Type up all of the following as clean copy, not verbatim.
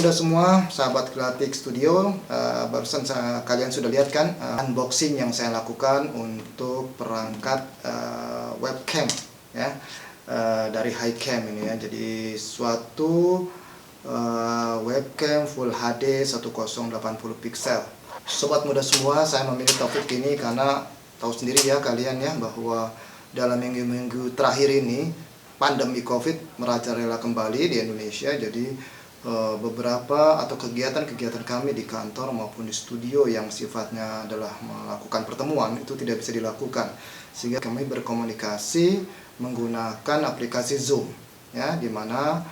muda semua, sahabat Kreatik Studio, barusan kalian sudah lihat kan unboxing yang saya lakukan untuk perangkat webcam ya, dari HiCam ini ya. Jadi suatu webcam Full HD 1080 pixel. Sobat muda semua, saya memilih topik ini karena tahu sendiri ya kalian ya, bahwa dalam minggu-minggu terakhir ini pandemi COVID merajalela kembali di Indonesia. Jadi beberapa atau kegiatan-kegiatan kami di kantor maupun di studio yang sifatnya adalah melakukan pertemuan itu tidak bisa dilakukan, sehingga kami berkomunikasi menggunakan aplikasi Zoom ya, di mana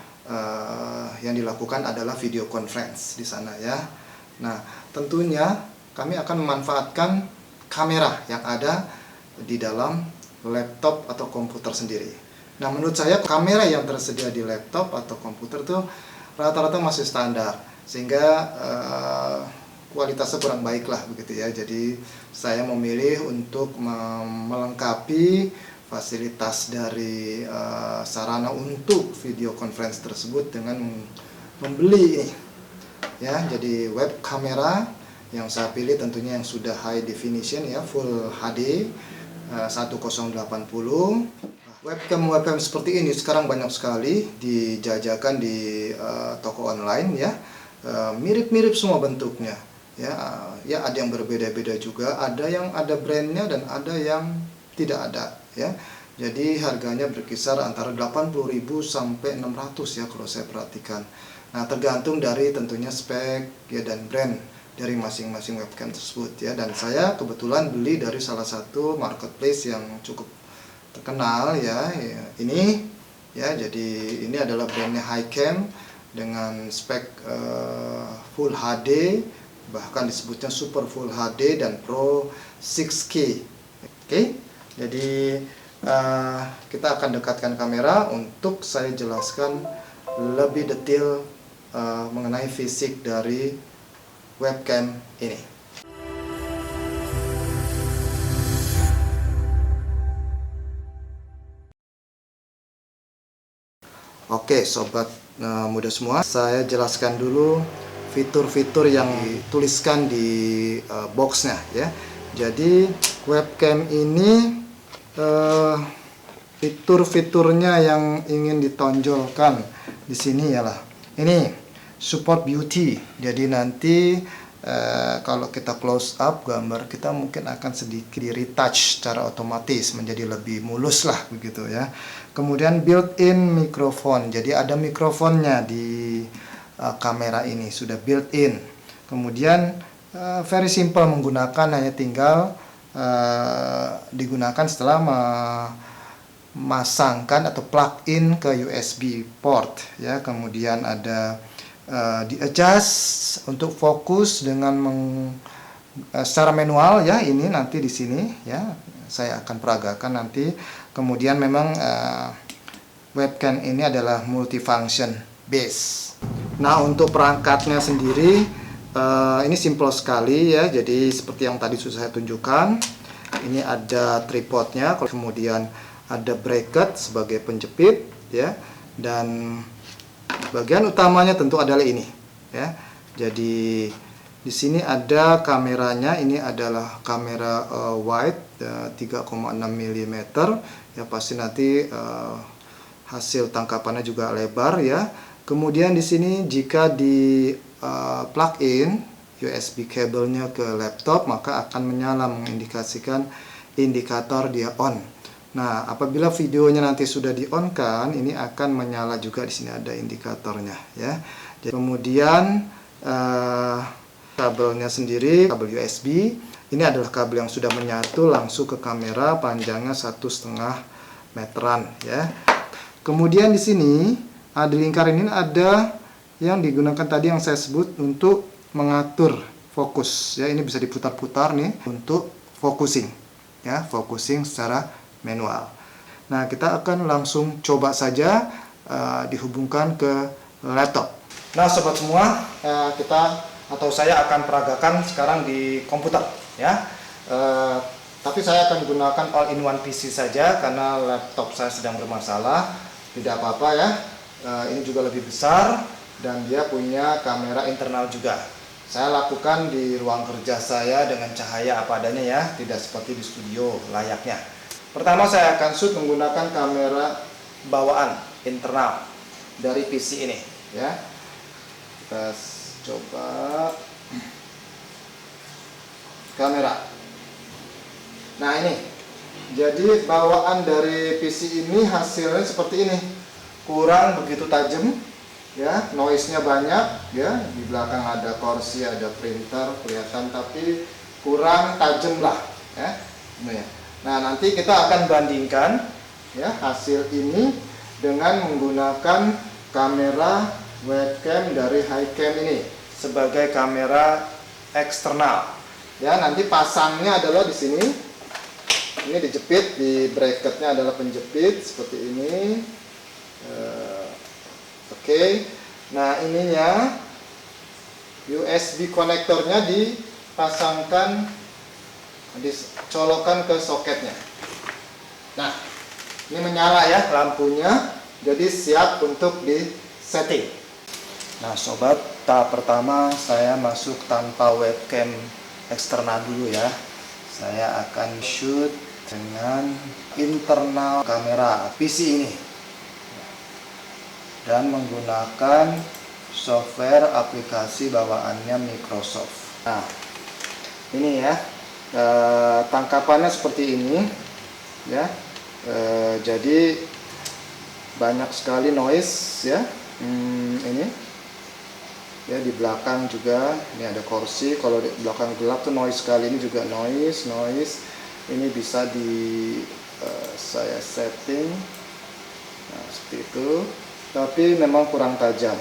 yang dilakukan adalah video conference di sana ya. Nah, tentunya kami akan memanfaatkan kamera yang ada di dalam laptop atau komputer sendiri. Nah, menurut saya kamera yang tersedia di laptop atau komputer itu rata-rata masih standar, sehingga kualitasnya kurang baik lah begitu ya. Jadi saya memilih untuk melengkapi fasilitas dari sarana untuk video conference tersebut dengan membeli ini ya. Jadi web kamera yang saya pilih tentunya yang sudah high definition ya, Full HD 1080. Webcam seperti ini sekarang banyak sekali dijajakan di toko online ya, mirip-mirip semua bentuknya ya. Ya ada yang berbeda-beda juga, ada yang ada brandnya dan ada yang tidak ada ya. Jadi harganya berkisar antara 80.000 sampai 600 ya kalau saya perhatikan. Nah, tergantung dari tentunya spek ya dan brand dari masing-masing webcam tersebut ya. Dan saya kebetulan beli dari salah satu marketplace yang cukup terkenal ya, ini ya. Jadi ini adalah brandnya HiCam dengan spek Full HD, bahkan disebutnya Super Full HD dan Pro 6K. Oke, jadi kita akan dekatkan kamera untuk saya jelaskan lebih detail mengenai fisik dari webcam ini. Oke, sobat muda semua, saya jelaskan dulu fitur-fitur yang dituliskan di boxnya ya. Jadi webcam ini fitur-fiturnya yang ingin ditonjolkan di sini ialah ini, support beauty. Jadi nanti kalau kita close up gambar kita mungkin akan sedikit di retouch secara otomatis menjadi lebih mulus lah begitu ya. Kemudian built-in microphone, jadi ada mikrofonnya di kamera ini, sudah built-in. Kemudian very simple menggunakan, hanya tinggal digunakan setelah memasangkan atau plug in ke USB port ya. Kemudian ada di adjust untuk fokus dengan secara manual ya. Ini nanti di sini ya saya akan peragakan nanti. Kemudian memang webcam ini adalah multifunction base. Nah, untuk perangkatnya sendiri ini simple sekali ya. Jadi seperti yang tadi sudah saya tunjukkan, ini ada tripodnya, kemudian ada bracket sebagai penjepit ya, dan bagian utamanya tentu adalah ini ya. Jadi di sini ada kameranya, ini adalah kamera wide 3,6 mm ya, pasti nanti hasil tangkapannya juga lebar ya. Kemudian di sini jika di plug in USB kabelnya ke laptop, maka akan menyala mengindikasikan indikator dia on. Nah, apabila videonya nanti sudah di-on-kan, ini akan menyala juga, di sini ada indikatornya ya. Jadi, kemudian kabelnya sendiri, kabel USB, ini adalah kabel yang sudah menyatu langsung ke kamera, panjangnya 1,5 meteran ya. Kemudian di sini di lingkar ini ada yang digunakan tadi yang saya sebut untuk mengatur fokus ya. Ini bisa diputar-putar nih untuk focusing ya, focusing secara manual. Nah, kita akan langsung coba saja dihubungkan ke laptop. Nah, sobat semua, saya akan peragakan sekarang di komputer ya. Tapi saya akan gunakan all-in-one PC saja karena laptop saya sedang bermasalah. Tidak apa-apa ya. Ini juga lebih besar. dan dia punya kamera internal juga. Saya lakukan di ruang kerja saya dengan cahaya apa adanya ya, tidak seperti di studio layaknya. Pertama saya akan shoot menggunakan kamera bawaan internal dari PC ini ya. Kita coba kamera. Nah ini, jadi bawaan dari PC ini hasilnya seperti ini, kurang begitu tajam ya, noise-nya banyak ya, di belakang ada kursi, ada printer kelihatan, tapi kurang tajam lah ya. Nah nanti kita akan bandingkan ya hasil ini dengan menggunakan kamera webcam dari HiCam ini sebagai kamera eksternal ya. Nanti pasangnya adalah di sini. Ini dijepit, di bracketnya adalah penjepit seperti ini. Oke. Nah ininya USB konektornya dipasangkan, dicolokkan ke soketnya. Nah ini menyala ya lampunya, jadi siap untuk di setting. Nah sobat, tahap pertama saya masuk tanpa webcam eksternal dulu ya. Saya akan shoot dengan internal kamera PC ini dan menggunakan software aplikasi bawaannya Microsoft. Nah ini ya, tangkapannya seperti ini ya. Jadi banyak sekali noise ya. Ini ya, di belakang juga ini ada kursi. Kalau di belakang gelap tuh noise sekali. Ini juga noise. Ini bisa saya setting nah, seperti itu, tapi memang kurang tajam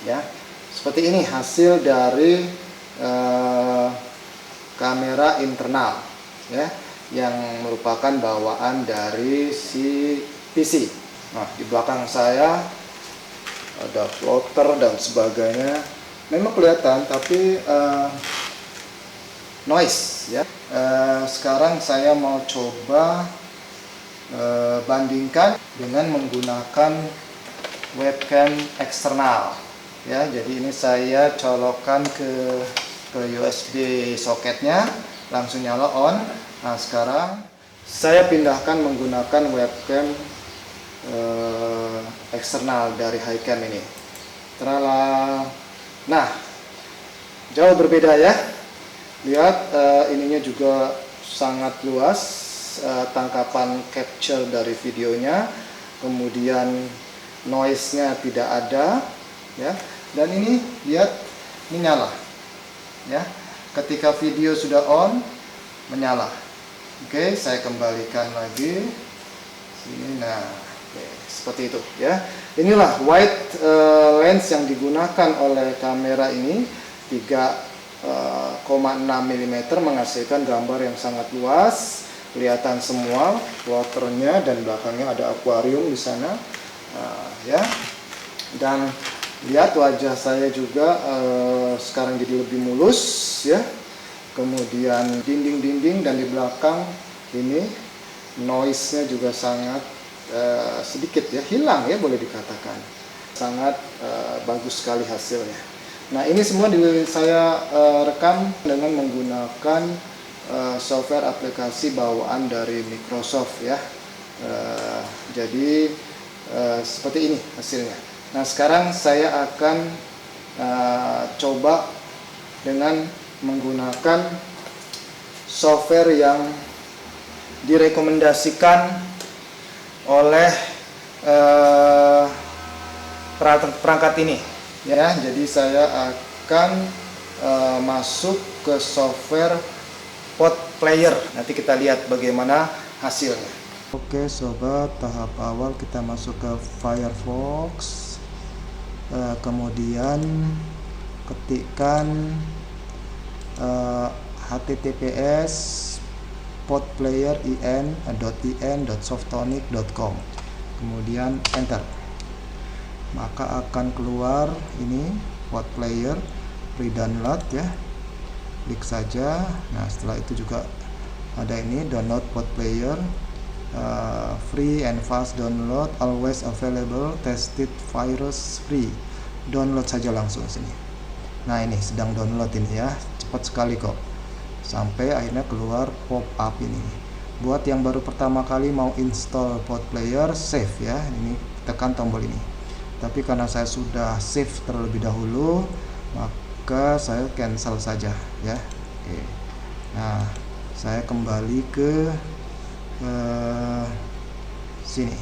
ya. Seperti ini hasil dari kamera internal ya, yang merupakan bawaan dari si PC. Nah di belakang saya ada floater dan sebagainya, memang kelihatan tapi noise ya. Sekarang saya mau coba bandingkan dengan menggunakan webcam eksternal ya. Jadi ini saya colokkan ke USB soketnya, langsung nyala on. Nah sekarang saya pindahkan menggunakan webcam eksternal dari HiCam ini. Nah jauh berbeda ya. Lihat ininya juga sangat luas, tangkapan capture dari videonya, kemudian noise-nya tidak ada ya. Dan ini lihat, ini nyala ya. Ketika video sudah on menyala. Oke, saya kembalikan lagi sini. Nah seperti itu ya. Inilah wide lens yang digunakan oleh kamera ini, 3,6 mm, menghasilkan gambar yang sangat luas, kelihatan semua floaternya, dan belakangnya ada akuarium di sana ya. Dan lihat wajah saya juga sekarang jadi lebih mulus ya. Kemudian dinding-dinding dan di belakang ini noise-nya juga sangat sedikit ya, hilang ya boleh dikatakan. Sangat bagus sekali hasilnya. Nah ini semua saya rekam dengan menggunakan software aplikasi bawaan dari Microsoft ya. Jadi seperti ini hasilnya. Nah sekarang saya akan coba dengan menggunakan software yang direkomendasikan oleh perangkat ini ya. Jadi saya akan masuk ke software Pod Player. Nanti kita lihat bagaimana hasilnya. Oke sobat, tahap awal kita masuk ke Firefox, kemudian ketikkan https podplayer.in.softonic.com, kemudian enter, maka akan keluar ini Pod Player pre-download ya. Klik saja. Nah setelah itu juga ada ini download Pod Player, free and fast download, always available, tested virus free. download saja langsung sini. Nah, ini sedang download ini ya, cepat sekali kok, sampai akhirnya keluar pop up ini. Buat yang baru pertama kali mau install PodPlayer, save ya, ini tekan tombol ini. Tapi karena saya sudah save terlebih dahulu, maka saya cancel saja ya. Oke. Nah, saya kembali ke sini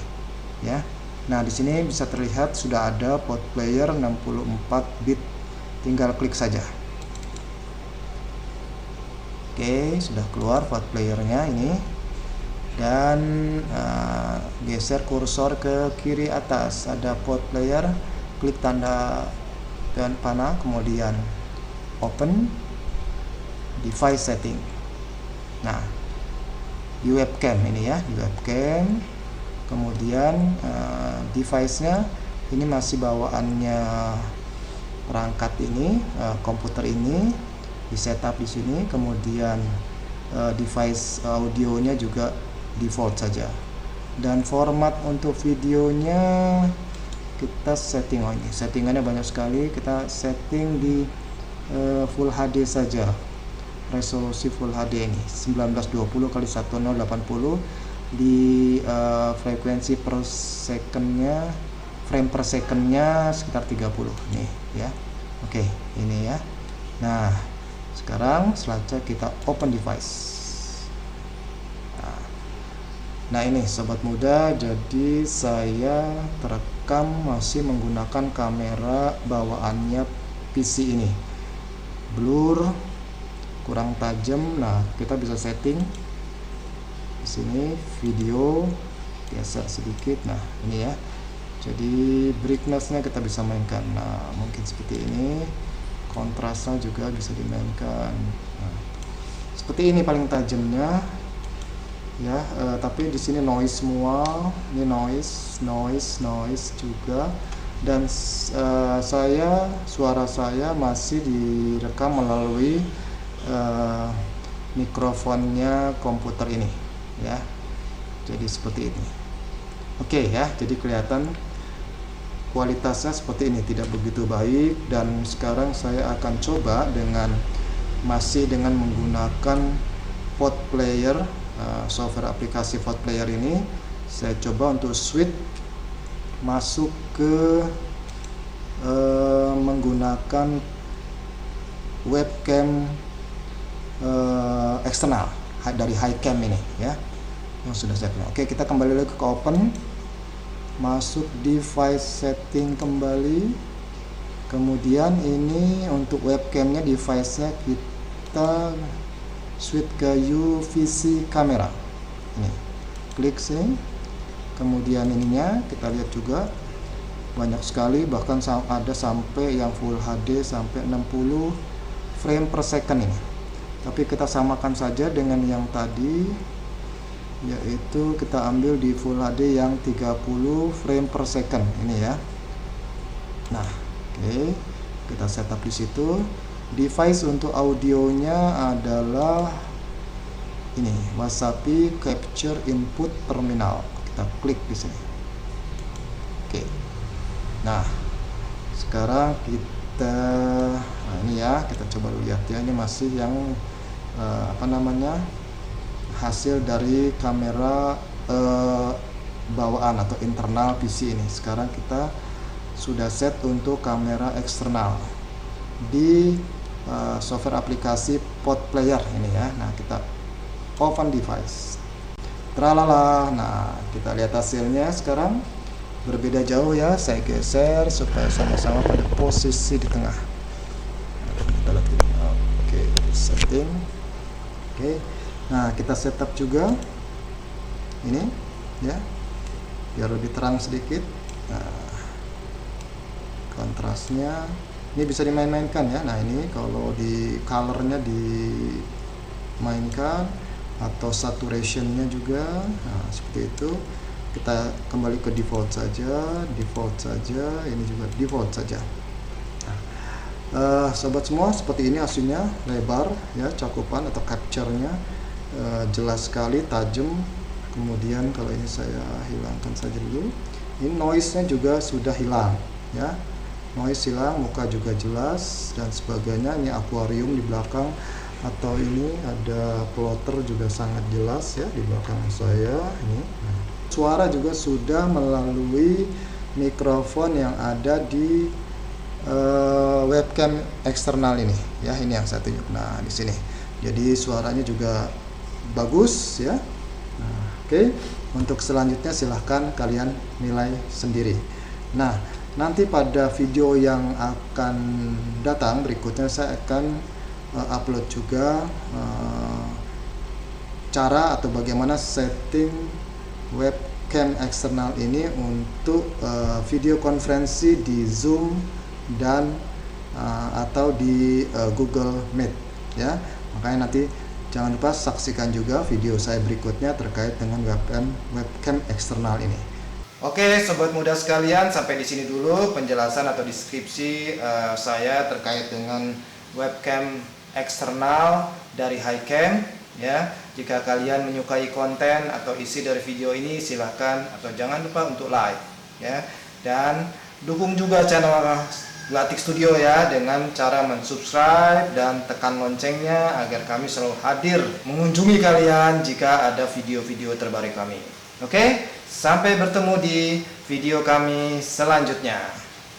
ya. Nah, di sini bisa terlihat sudah ada PodPlayer 64 bit, tinggal klik saja. Oke, sudah keluar PodPlayer-nya ini, dan geser kursor ke kiri atas, ada PodPlayer, klik tanda dan panah, kemudian open device setting. Nah, di webcam ini ya, di webcam, kemudian device-nya ini masih bawaannya perangkat ini, komputer ini di setup di sini, kemudian device audionya juga default saja, dan format untuk videonya kita setting, ini settingannya banyak sekali, kita setting di Full HD saja, resolusi Full HD ini 1920 x 1080 di frekuensi per secondnya, frame per secondnya sekitar 30 nih ya. Oke, ini ya. Nah, sekarang selanjutnya kita open device. Nah, ini sobat muda, jadi saya terekam masih menggunakan kamera bawaannya PC ini, blur, kurang tajam. Nah, kita bisa setting di sini, video geser sedikit. Nah, ini ya, jadi brightness-nya kita bisa mainkan. Nah, mungkin seperti ini, kontrasnya juga bisa dimainkan. Nah, seperti ini paling tajamnya ya. Tapi di sini noise semua, ini noise juga, dan suara saya masih direkam melalui mikrofonnya komputer ini ya. Jadi seperti ini. Oke ya, jadi kelihatan kualitasnya seperti ini, tidak begitu baik. Dan sekarang saya akan coba masih dengan menggunakan PodPlayer, software aplikasi PodPlayer ini. Saya coba untuk switch masuk ke menggunakan webcam eksternal dari HiCam ini ya, yang sudah saya pilih. Oke, kita kembali lagi ke open, masuk device setting kembali, kemudian ini untuk webcamnya, device-nya kita switch ke UVC kamera ini, klik sini, kemudian ininya kita lihat juga banyak sekali, bahkan ada sampai yang Full HD sampai 60 frame per second ini. Tapi kita samakan saja dengan yang tadi, yaitu kita ambil di Full HD yang 30 frame per second ini ya. Nah, oke, kita setup di situ. Device untuk audionya adalah ini, Wasapi Capture Input Terminal. Kita klik di sini. Oke. Nah, sekarang ini ya, kita coba lihat ya, ini masih yang hasil dari kamera bawaan atau internal PC ini. Sekarang kita sudah set untuk kamera eksternal di software aplikasi PodPlayer ini ya. Nah, kita open device, tralala. Nah, kita lihat hasilnya sekarang berbeda jauh ya. Saya geser supaya sama-sama pada posisi di tengah. Kita lihat ini. Oke, setting. Oke. Nah, kita setup juga ini ya, biar lebih terang sedikit. Nah, kontrasnya ini bisa dimain-mainkan ya. Nah, ini kalau di colornya dimainkan, atau saturationnya juga. Nah, seperti itu. Kita kembali ke default saja, ini juga default saja. Nah, sobat semua, seperti ini hasilnya, lebar ya, cakupan atau capture-nya jelas sekali, tajam. Kemudian kalau ini saya hilangkan saja dulu, ini noise-nya juga sudah hilang ya. noise hilang, muka juga jelas dan sebagainya. Ini akuarium di belakang, atau ini ada plotter juga sangat jelas ya di belakang saya ini. Suara juga sudah melalui mikrofon yang ada di webcam eksternal ini ya, ini yang saya tunjuk. Nah, di sini. Jadi suaranya juga bagus ya. Nah, oke. Untuk selanjutnya silahkan kalian nilai sendiri. Nah, nanti pada video yang akan datang berikutnya saya akan upload juga cara atau bagaimana setting webcam eksternal ini untuk video konferensi di Zoom dan atau di Google Meet ya. Makanya nanti jangan lupa saksikan juga video saya berikutnya terkait dengan webcam eksternal ini. Oke, sobat muda sekalian, sampai di sini dulu penjelasan atau deskripsi saya terkait dengan webcam eksternal dari HiCam ya. Jika kalian menyukai konten atau isi dari video ini, silahkan atau jangan lupa untuk like ya, dan dukung juga channel Glatik Studio ya dengan cara mensubscribe dan tekan loncengnya agar kami selalu hadir mengunjungi kalian jika ada video-video terbaru kami. Oke, sampai bertemu di video kami selanjutnya.